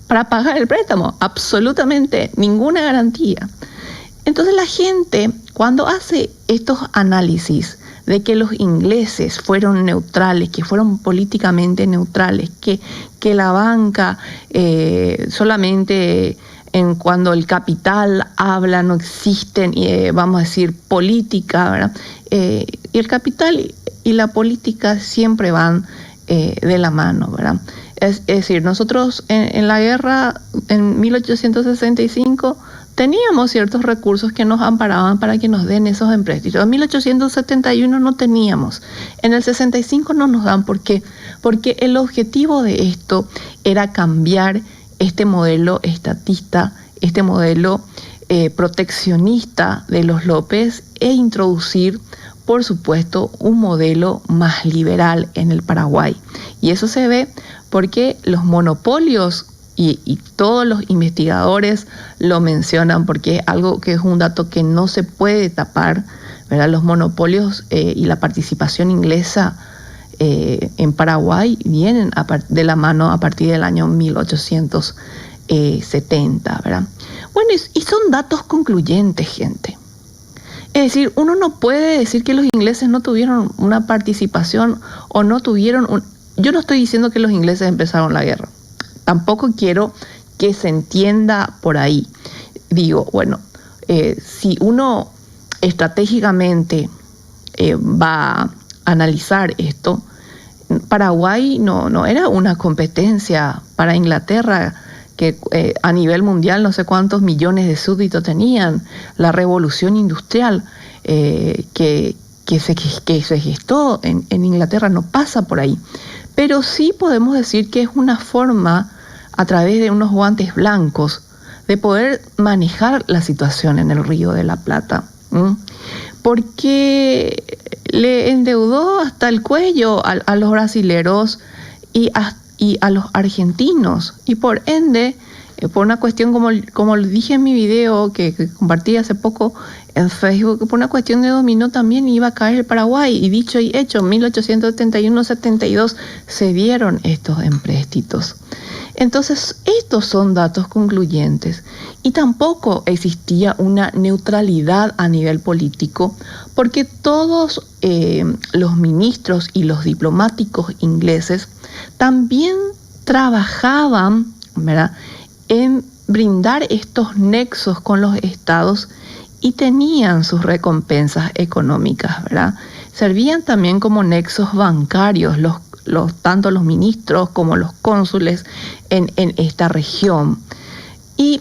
para pagar el préstamo? Absolutamente ninguna garantía. Entonces la gente, cuando hace estos análisis de que los ingleses fueron neutrales, que fueron políticamente neutrales, que la banca solamente cuando el capital habla no existen, vamos a decir, política, ¿verdad? Y el capital y la política siempre van de la mano, ¿verdad? Es decir, nosotros en la guerra en 1865 teníamos ciertos recursos que nos amparaban para que nos den esos empréstitos. En 1871 no teníamos. En el 65 no nos dan. ¿Por qué? Porque el objetivo de esto era cambiar este modelo estatista, este modelo proteccionista de los López e introducir, por supuesto, un modelo más liberal en el Paraguay. Y eso se ve porque los monopolios, y todos los investigadores lo mencionan porque es algo que es un dato que no se puede tapar, ¿verdad? Los monopolios y la participación inglesa en Paraguay vienen de la mano a partir del año 1870, ¿verdad? Bueno, y son datos concluyentes, gente. Es decir, uno no puede decir que los ingleses no tuvieron una participación o no tuvieron Yo no estoy diciendo que los ingleses empezaron la guerra. Tampoco quiero que se entienda por ahí. Digo, bueno, si uno estratégicamente va a analizar esto, Paraguay no era una competencia para Inglaterra, que a nivel mundial no sé cuántos millones de súbditos tenían. La revolución industrial que se gestó en Inglaterra no pasa por ahí. Pero sí podemos decir que es una forma, a través de unos guantes blancos, de poder manejar la situación en el Río de la Plata. Porque le endeudó hasta el cuello a los brasileros y a los argentinos. Y por ende, por una cuestión, como lo dije en mi video que compartí hace poco en Facebook, por una cuestión de dominó también iba a caer el Paraguay. Y dicho y hecho, en 1871-72 se dieron estos empréstitos. Entonces, estos son datos concluyentes. Y tampoco existía una neutralidad a nivel político, porque todos los ministros y los diplomáticos ingleses también trabajaban, ¿verdad?, en brindar estos nexos con los estados y tenían sus recompensas económicas, ¿verdad? Servían también como nexos bancarios tanto los ministros como los cónsules en esta región. Y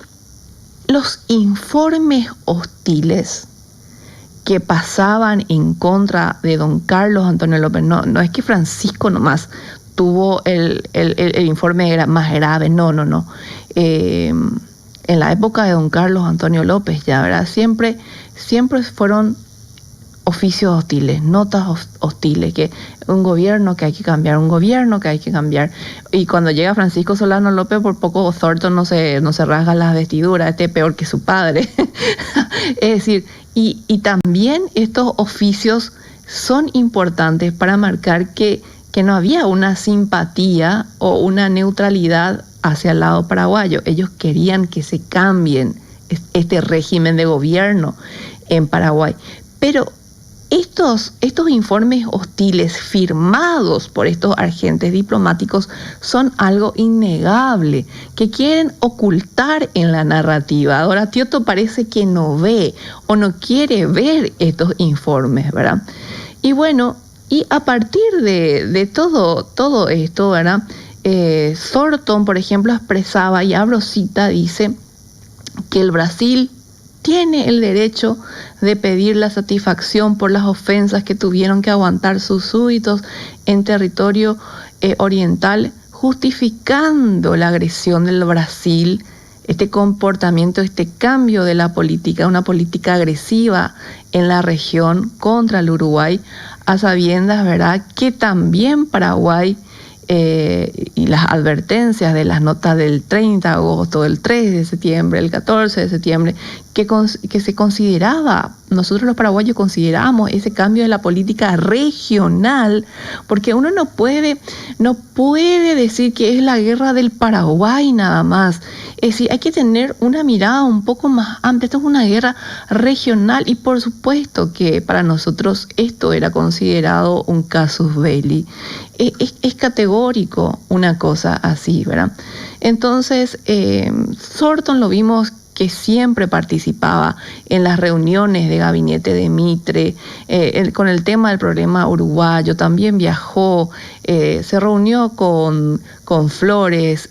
los informes hostiles que pasaban en contra de don Carlos Antonio López, no es que Francisco nomás tuvo el informe más grave, no. En la época de don Carlos Antonio López, ya, ¿verdad? Siempre fueron oficios hostiles, notas hostiles, que un gobierno que hay que cambiar. Y cuando llega Francisco Solano López, por poco Thornton no se rasga las vestiduras, peor que su padre. Es decir, y también estos oficios son importantes para marcar que no había una simpatía o una neutralidad hacia el lado paraguayo. Ellos querían que se cambien este régimen de gobierno en Paraguay. Pero estos informes hostiles firmados por estos agentes diplomáticos son algo innegable, que quieren ocultar en la narrativa. Ahora Tioto parece que no ve o no quiere ver estos informes, ¿verdad? Y bueno, y a partir de todo esto, ¿verdad? Thornton, por ejemplo, expresaba, y abro cita, dice que el Brasil tiene el derecho de pedir la satisfacción por las ofensas que tuvieron que aguantar sus súbditos en territorio oriental, justificando la agresión del Brasil este comportamiento, este cambio de la política, una política agresiva en la región contra el Uruguay, a sabiendas, ¿verdad?, que también Paraguay y las advertencias de las notas del 30 de agosto, del 3 de septiembre, el 14 de septiembre, que se consideraba, nosotros los paraguayos consideramos ese cambio de la política regional, porque uno no puede decir que es la guerra del Paraguay nada más. Es decir, hay que tener una mirada un poco más amplia. Esto es una guerra regional y por supuesto que para nosotros esto era considerado un casus belli. Es categórico una cosa así, ¿verdad? Entonces, Thornton lo vimos que siempre participaba en las reuniones de gabinete de Mitre, con el tema del problema uruguayo, también viajó, se reunió con Flores,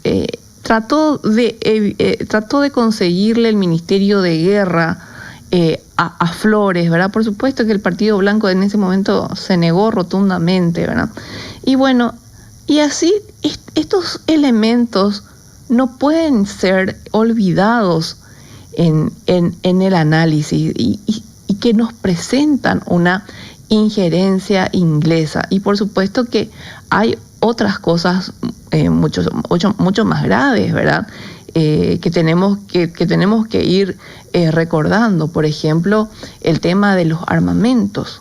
trató de conseguirle el Ministerio de Guerra a Flores, ¿verdad? Por supuesto que el Partido Blanco en ese momento se negó rotundamente, ¿verdad? Y bueno, y así estos elementos no pueden ser olvidados en el análisis y que nos presentan una injerencia inglesa. Y por supuesto que hay otras cosas mucho más graves, ¿verdad? Que tenemos que ir recordando. Por ejemplo, el tema de los armamentos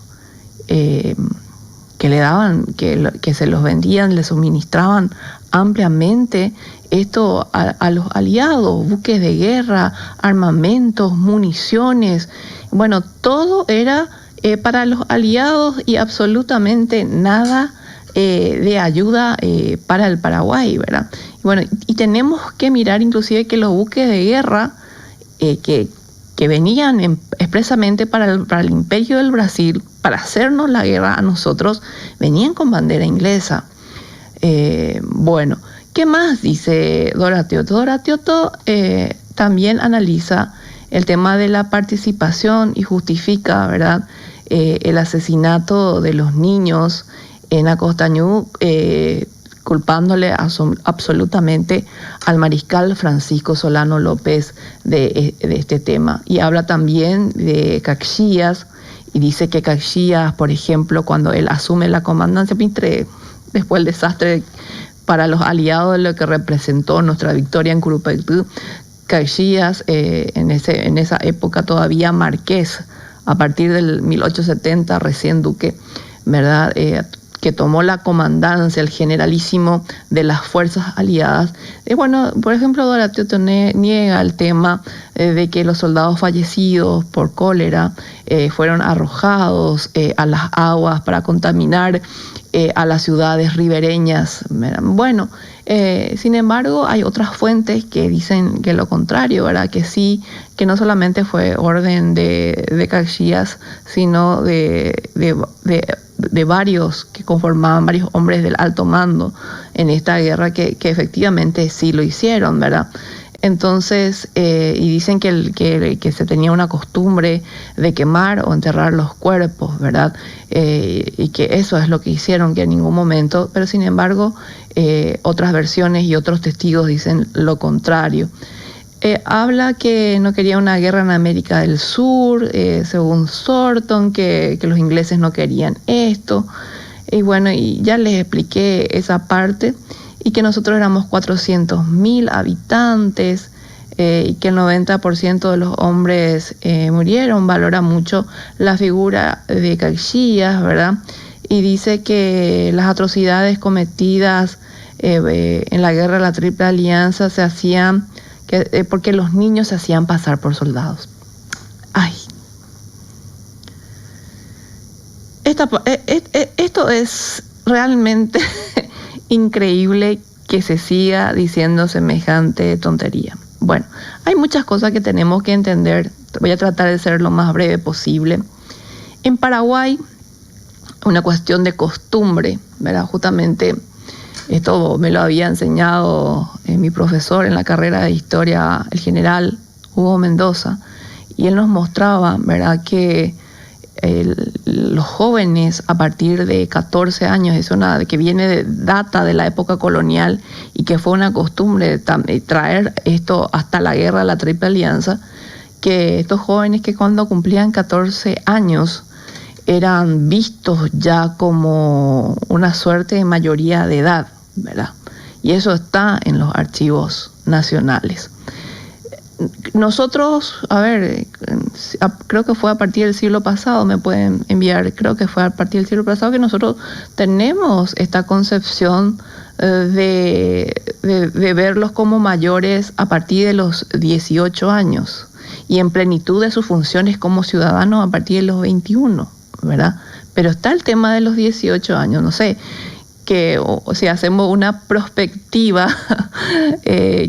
que le daban, que se los vendían, le suministraban ampliamente esto a los aliados, buques de guerra, armamentos, municiones. Bueno, todo era para los aliados y absolutamente nada de ayuda para el Paraguay, ¿verdad? Y bueno, y tenemos que mirar inclusive que los buques de guerra que venían expresamente para el Imperio del Brasil, para hacernos la guerra a nosotros, venían con bandera inglesa. Bueno, ¿qué más dice Dora Tioto? Dora Tioto también analiza el tema de la participación y justifica, ¿verdad?, el asesinato de los niños en Acostañú, culpándole absolutamente al mariscal Francisco Solano López de este tema. Y habla también de Caxias, y dice que Caxias, por ejemplo, cuando él asume la comandancia Mitre, después del desastre para los aliados de lo que representó nuestra victoria en Curupaytú, Caxias, en esa época todavía marqués, a partir del 1870, recién duque, ¿verdad?, que tomó la comandancia, el generalísimo de las fuerzas aliadas. Bueno, por ejemplo, Dora Tioto niega el tema de que los soldados fallecidos por cólera fueron arrojados a las aguas para contaminar a las ciudades ribereñas. Bueno, sin embargo, hay otras fuentes que dicen que lo contrario, ¿verdad? Que sí, que no solamente fue orden de Caxias, sino de varios que conformaban, varios hombres del alto mando en esta guerra que efectivamente sí lo hicieron, ¿verdad? Entonces, y dicen que se tenía una costumbre de quemar o enterrar los cuerpos, ¿verdad? Y que eso es lo que hicieron, que en ningún momento, pero sin embargo, otras versiones y otros testigos dicen lo contrario. Habla que no quería una guerra en América del Sur, según Thornton, que los ingleses no querían esto. Y bueno, y ya les expliqué esa parte, y que nosotros éramos 400.000 habitantes, y que el 90% de los hombres murieron. Valora mucho la figura de Caxias, ¿verdad? Y dice que las atrocidades cometidas en la guerra de la Triple Alianza se hacían porque los niños se hacían pasar por soldados. Ay. Esto es realmente increíble que se siga diciendo semejante tontería. Bueno, hay muchas cosas que tenemos que entender. Voy a tratar de ser lo más breve posible. En Paraguay, una cuestión de costumbre, ¿verdad? Justamente esto me lo había enseñado mi profesor en la carrera de historia, el general Hugo Mendoza, y él nos mostraba, ¿verdad?, que los jóvenes a partir de 14 años, es una que data de la época colonial y que fue una costumbre traer esto hasta la guerra de la Triple Alianza, que estos jóvenes que cuando cumplían 14 años eran vistos ya como una suerte de mayoría de edad, ¿verdad? Y eso está en los archivos nacionales. Nosotros, creo que fue a partir del siglo pasado, me pueden enviar, creo que fue a partir del siglo pasado que nosotros tenemos esta concepción de verlos como mayores a partir de los 18 años y en plenitud de sus funciones como ciudadanos a partir de los 21, ¿verdad? Pero está el tema de los 18 años, no sé, que si hacemos una prospectiva,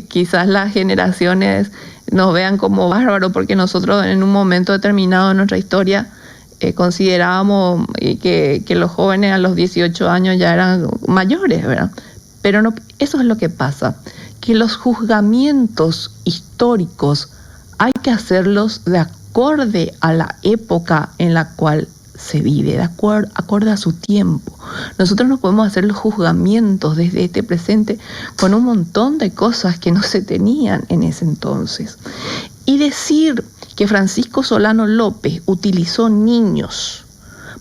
quizás las generaciones nos vean como bárbaros porque nosotros en un momento determinado de nuestra historia considerábamos que los jóvenes a los 18 años ya eran mayores, ¿verdad? Pero no, eso es lo que pasa, que los juzgamientos históricos hay que hacerlos de acorde a la época en la cual se vive, de acorde a su tiempo. Nosotros no podemos hacer los juzgamientos desde este presente con un montón de cosas que no se tenían en ese entonces. Y decir que Francisco Solano López utilizó niños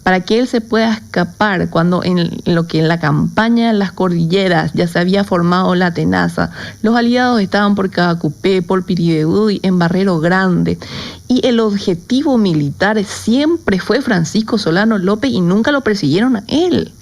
para que él se pueda escapar cuando en la campaña de las cordilleras ya se había formado la tenaza, los aliados estaban por Cadacupé, por Piribebuy, en Barrero Grande, y el objetivo militar siempre fue Francisco Solano López y nunca lo persiguieron a él.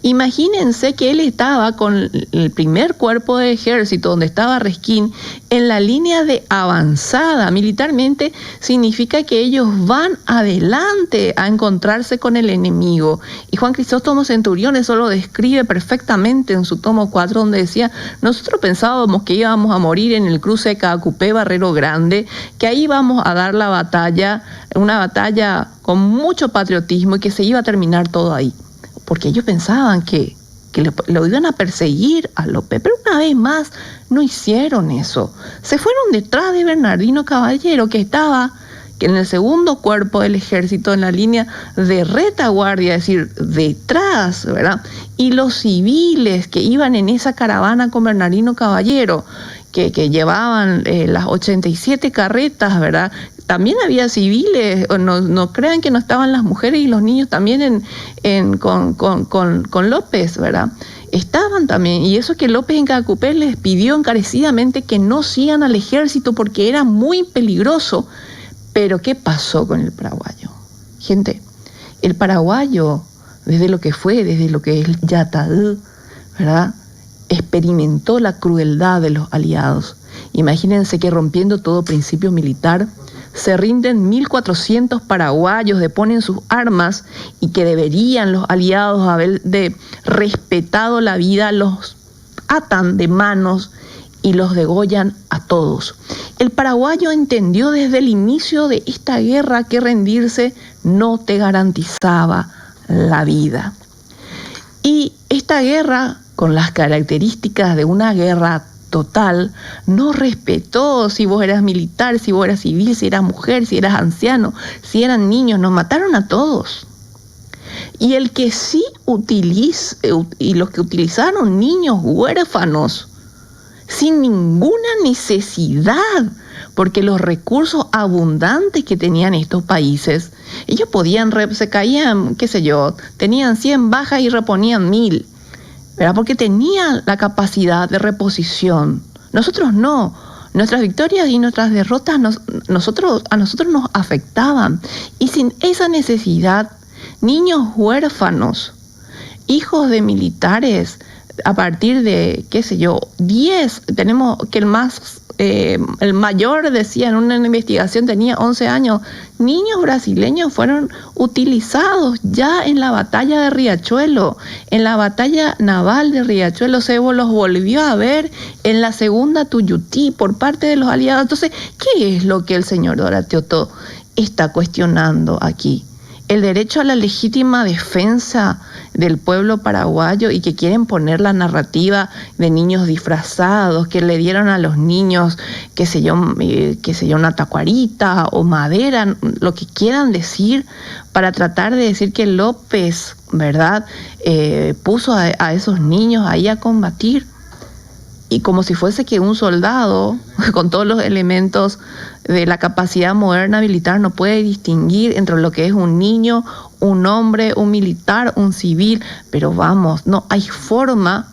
Imagínense que él estaba con el primer cuerpo de ejército, donde estaba Resquín, en la línea de avanzada. Militarmente significa que ellos van adelante a encontrarse con el enemigo. Y Juan Crisóstomo Centurión eso lo describe perfectamente en su tomo 4, donde decía: nosotros pensábamos que íbamos a morir en el cruce de Cadacupé, Barrero Grande, que ahí íbamos a dar la batalla, una batalla con mucho patriotismo y que se iba a terminar todo ahí. Porque ellos pensaban que lo iban a perseguir a López, pero una vez más no hicieron eso. Se fueron detrás de Bernardino Caballero, que estaba en el segundo cuerpo del ejército en la línea de retaguardia, es decir, detrás, ¿verdad? Y los civiles que iban en esa caravana con Bernardino Caballero, que llevaban las 87 carretas, ¿verdad? También había civiles, no crean que no estaban las mujeres y los niños también con López, ¿verdad? Estaban también, y eso que López en Cadacupé les pidió encarecidamente que no sigan al ejército porque era muy peligroso. Pero ¿qué pasó con el paraguayo? Gente, el paraguayo, desde lo que es Yatadú, ¿verdad?, experimentó la crueldad de los aliados. Imagínense que rompiendo todo principio militar, se rinden 1.400 paraguayos, deponen sus armas y que deberían los aliados haber respetado la vida, los atan de manos y los degollan a todos. El paraguayo entendió desde el inicio de esta guerra que rendirse no te garantizaba la vida. Y esta guerra, con las características de una guerra total, no respetó si vos eras militar, si vos eras civil, si eras mujer, si eras anciano, si eran niños, nos mataron a todos. Y el que sí y los que utilizaron niños huérfanos, sin ninguna necesidad, porque los recursos abundantes que tenían estos países, ellos se caían, tenían 100 bajas y reponían 1.000, ¿verdad? Porque tenían la capacidad de reposición. Nosotros no. Nuestras victorias y nuestras derrotas a nosotros nos afectaban. Y sin esa necesidad, niños huérfanos, hijos de militares, a partir de, 10, tenemos que el mayor decía en una investigación tenía 11 años, niños brasileños fueron utilizados ya en la batalla de Riachuelo, en la batalla naval de Riachuelo, se los volvió a ver en la segunda Tuyutí por parte de los aliados. Entonces, ¿qué es lo que el señor Horacio Tod está cuestionando aquí? El derecho a la legítima defensa del pueblo paraguayo y que quieren poner la narrativa de niños disfrazados, que le dieron a los niños, qué sé yo, una tacuarita o madera, lo que quieran decir, para tratar de decir que López, ¿verdad?, puso a esos niños ahí a combatir. Y como si fuese que un soldado, con todos los elementos de la capacidad moderna militar, no puede distinguir entre lo que es un niño, un hombre, un militar, un civil. Pero vamos, no hay forma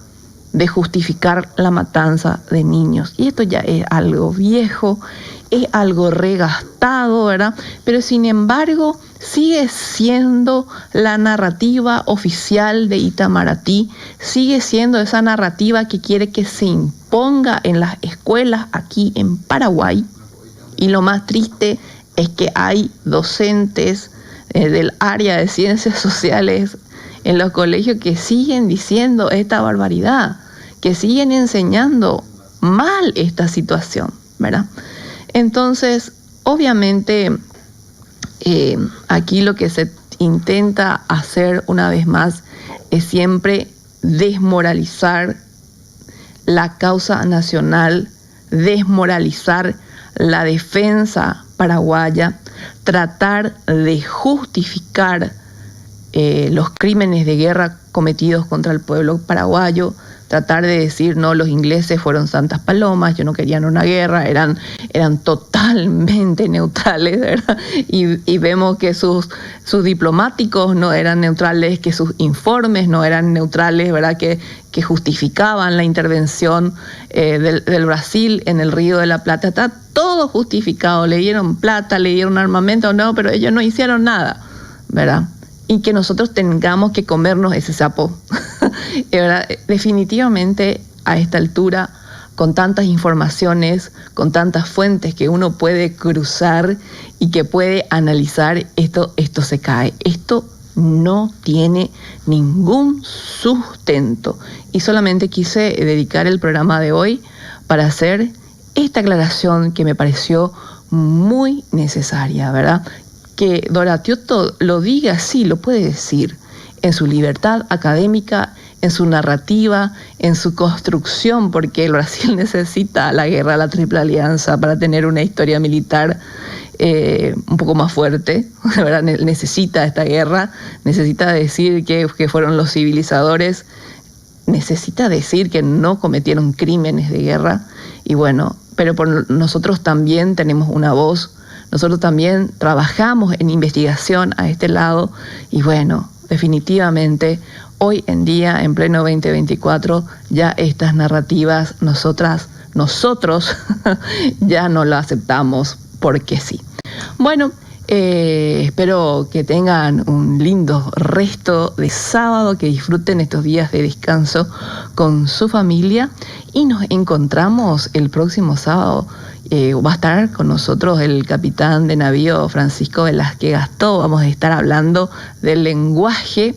de justificar la matanza de niños. Y esto ya es algo viejo, es algo regastado, ¿verdad? Pero sin embargo, sigue siendo la narrativa oficial de Itamaraty, sigue siendo esa narrativa que quiere que se imponga en las escuelas aquí en Paraguay. Y lo más triste es que hay docentes del área de ciencias sociales en los colegios que siguen diciendo esta barbaridad, que siguen enseñando mal esta situación, ¿verdad? Entonces, obviamente, aquí lo que se intenta hacer una vez más es siempre desmoralizar la causa nacional, desmoralizar la defensa paraguaya, tratar de justificar los crímenes de guerra cometidos contra el pueblo paraguayo, tratar de decir, no, los ingleses fueron santas palomas, ellos no querían una guerra, eran totalmente neutrales, ¿verdad? Y vemos que sus diplomáticos no eran neutrales, que sus informes no eran neutrales, ¿verdad? Que justificaban la intervención del Brasil en el Río de la Plata. Está todo justificado, le dieron plata, le dieron armamento, no, pero ellos no hicieron nada, ¿verdad? Y que nosotros tengamos que comernos ese sapo. ¿Verdad? Definitivamente, a esta altura, con tantas informaciones, con tantas fuentes que uno puede cruzar y que puede analizar, esto se cae. Esto no tiene ningún sustento. Y solamente quise dedicar el programa de hoy para hacer esta aclaración que me pareció muy necesaria, ¿verdad? Que Dora Tiotto lo diga, sí, lo puede decir, en su libertad académica, en su narrativa, en su construcción, porque el Brasil necesita la guerra de la Triple Alianza para tener una historia militar un poco más fuerte, ¿verdad? Necesita esta guerra, necesita decir que fueron los civilizadores, necesita decir que no cometieron crímenes de guerra, y bueno, pero por nosotros también tenemos una voz. Nosotros también trabajamos en investigación a este lado y bueno, definitivamente hoy en día, en pleno 2024, ya estas narrativas nosotros ya no las aceptamos porque sí. Bueno, espero que tengan un lindo resto de sábado, que disfruten estos días de descanso con su familia y nos encontramos el próximo sábado. Va a estar con nosotros el capitán de navío Francisco Velázquez Gastó. Vamos a estar hablando del lenguaje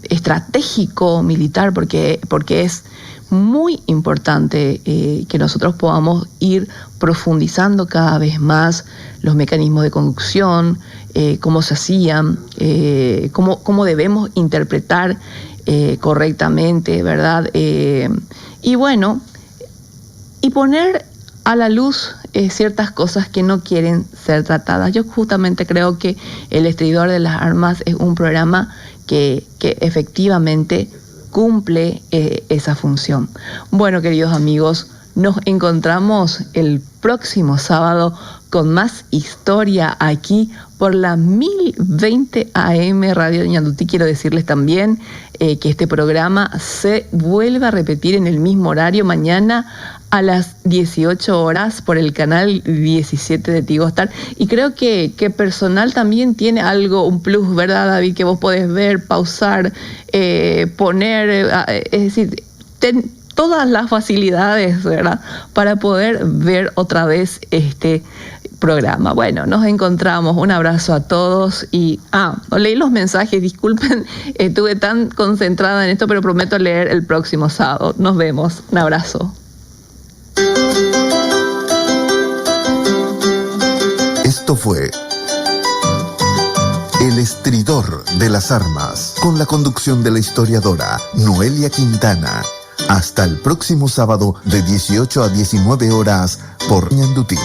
estratégico militar, porque es muy importante que nosotros podamos ir profundizando cada vez más los mecanismos de conducción, cómo se hacían, cómo debemos interpretar correctamente, ¿verdad? Y bueno, y poner a la luz ciertas cosas que no quieren ser tratadas. Yo justamente creo que El Estridor de las Armas es un programa que efectivamente cumple esa función. Bueno, queridos amigos, nos encontramos el próximo sábado con más historia aquí por la 1020 AM Radio Ñandutí. Quiero decirles también que este programa se vuelve a repetir en el mismo horario mañana a las 18 horas por el canal 17 de Tigo Star. Y creo que personal también tiene algo, un plus, ¿verdad, David? Que vos podés ver, pausar, poner, es decir, todas las facilidades, ¿verdad?, para poder ver otra vez este programa. Bueno, nos encontramos. Un abrazo a todos y no leí los mensajes, disculpen, estuve tan concentrada en esto, pero prometo leer el próximo sábado. Nos vemos. Un abrazo. Esto fue El estridor de las armas, con la conducción de la historiadora Noelia Quintana. Hasta el próximo sábado de 18 a 19 horas por Ñandutí.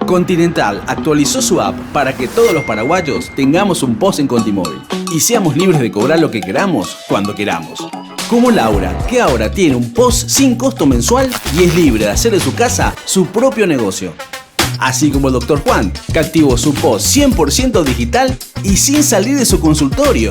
Continental actualizó su app para que todos los paraguayos tengamos un POS en Contimóvil y seamos libres de cobrar lo que queramos cuando queramos. Como Laura, que ahora tiene un POS sin costo mensual y es libre de hacer de su casa su propio negocio. Así como el Dr. Juan, que activó su POS 100% digital y sin salir de su consultorio.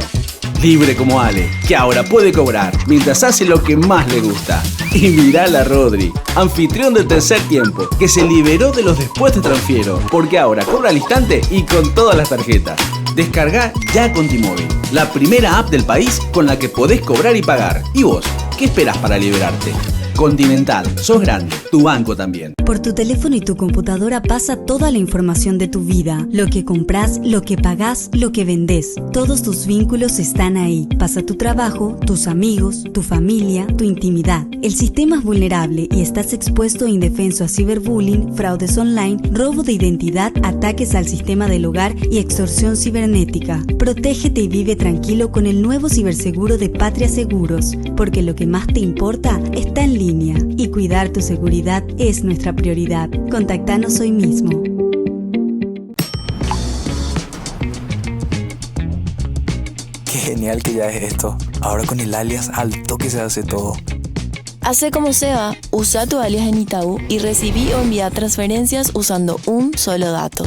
Libre como Ale, que ahora puede cobrar mientras hace lo que más le gusta. Y mirala a Rodri, anfitrión del tercer tiempo, que se liberó de los después de transfiero, porque ahora cobra al instante y con todas las tarjetas. Descarga ya Contimóvil, la primera app del país con la que podés cobrar y pagar. ¿Y vos? ¿Qué esperás para liberarte? Continental, sos grande, tu banco también. Por tu teléfono y tu computadora pasa toda la información de tu vida. Lo que compras, lo que pagás, lo que vendés. Todos tus vínculos están ahí. Pasa tu trabajo, tus amigos, tu familia, tu intimidad. El sistema es vulnerable y estás expuesto e indefenso a ciberbullying, fraudes online, robo de identidad, ataques al sistema del hogar y extorsión cibernética. Protégete y vive tranquilo con el nuevo ciberseguro de Patria Seguros, porque lo que más te importa está en línea y cuidar tu seguridad es nuestra prioridad. Contactanos hoy mismo. Qué genial que ya es esto. Ahora con el alias al toque se hace todo. Hace como Seba, usa tu alias en Itaú y recibí o envía transferencias usando un solo dato.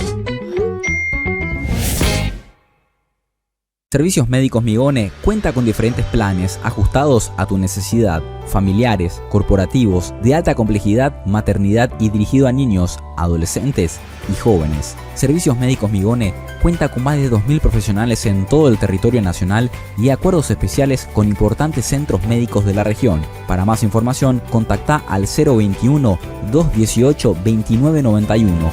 Servicios Médicos Migone cuenta con diferentes planes ajustados a tu necesidad, familiares, corporativos, de alta complejidad, maternidad y dirigido a niños, adolescentes y jóvenes. Servicios Médicos Migone cuenta con más de 2.000 profesionales en todo el territorio nacional y acuerdos especiales con importantes centros médicos de la región. Para más información, contacta al 021-218-2991.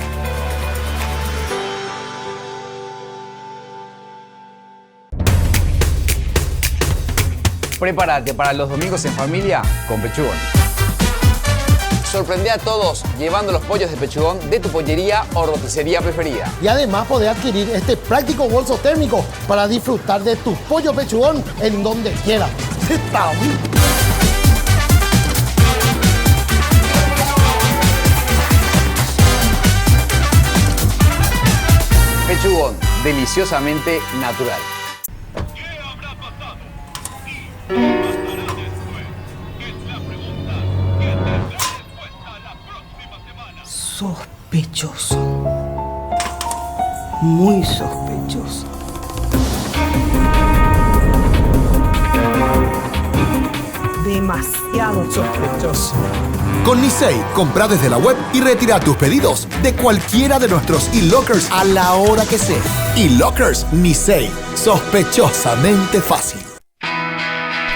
Prepárate para los domingos en familia con Pechugón. Sorprende a todos llevando los pollos de Pechugón de tu pollería o roticería preferida. Y además podés adquirir este práctico bolso térmico para disfrutar de tu pollo Pechugón en donde quieras. Pechugón, deliciosamente natural. Sospechoso. Muy sospechoso. Demasiado sospechoso. Con Nisei, compra desde la web y retira tus pedidos de cualquiera de nuestros e-lockers a la hora que sea. E-lockers Nisei, sospechosamente fácil.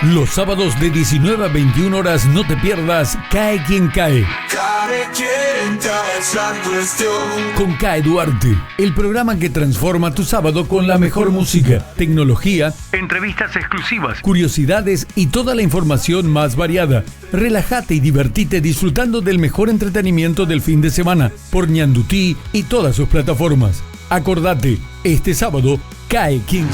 Los sábados de 19 a 21 horas no te pierdas Cae Quien Cae. Con Cae Duarte, el programa que transforma tu sábado con la mejor música, tecnología, entrevistas exclusivas, curiosidades y toda la información más variada. Relájate y divertite disfrutando del mejor entretenimiento del fin de semana por Ñandutí y todas sus plataformas. Acordate, este sábado Cae Quien Cae.